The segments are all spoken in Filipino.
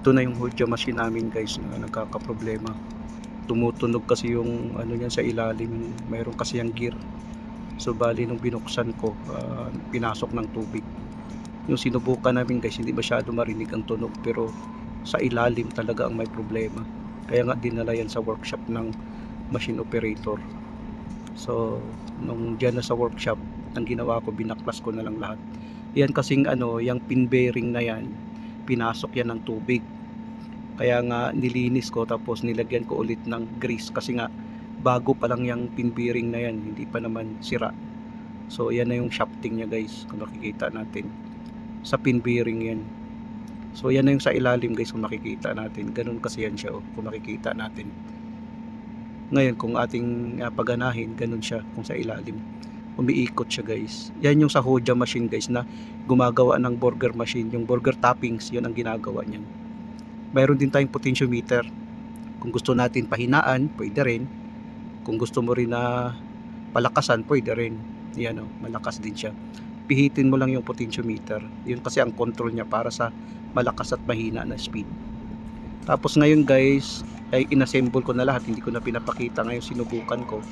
Ito na yung Hojia machine namin guys na nagkakaproblema. Tumutunog kasi yung ano niyan sa ilalim, mayroon kasi yung gear. So bali nung binuksan ko, pinasok ng tubig. Yung sinubukan namin guys, hindi masyado marinig ang tunog, pero sa ilalim talaga ang may problema. Kaya nga dinala yan sa workshop ng machine operator. So nung dyan na sa workshop, ang ginawa ko, binaklas ko na lang lahat. Yan kasing ano, yung pin bearing na yan, pinasok yan ng tubig. Kaya nga nilinis ko, tapos nilagyan ko ulit ng grease kasi nga bago pa lang yung pin bearing na yan, hindi pa naman sira. So yan na yung shafting niya guys, kung nakikita natin sa pin bearing yan. So yan na yung sa ilalim guys, kung makikita natin, ganun kasi yan siya, kung makikita natin. Ngayon kung ating paganahin, ganun siya kung sa ilalim, umiikot siya guys. Yan yung sa Hojia machine guys, na gumagawa ng burger machine, yung burger toppings, yun ang ginagawa niyan. Mayroon din tayong potentiometer. Kung gusto natin pahinaan, pwede rin. Kung gusto mo rin na palakasan, pwede rin. Yan o, malakas din siya. Pihitin mo lang yung potentiometer. Yun kasi ang control niya para sa malakas at mahina na speed. Tapos ngayon guys, ay inassemble ko na lahat. Hindi ko na pinapakita. Ngayon sinubukan ko.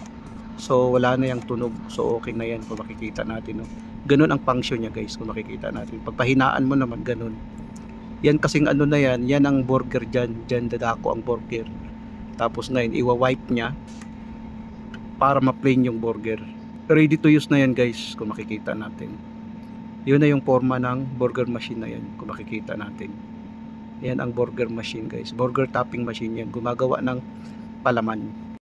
So wala na yung tunog. So okay na yan kung makikita natin. No? Ganun ang function niya guys, kung makikita natin. Pagpahinaan mo naman, ganun. Yan kasing ano na yan, yan ang burger dyan. Dyan dadako ang burger. Tapos ngayon, iwa-wipe niya para ma-plain yung burger. Ready to use na yan guys, kung makikita natin. Yun na yung forma ng burger machine na yan, kung makikita natin. Yan ang burger machine guys. Burger topping machine yan. Gumagawa ng palaman.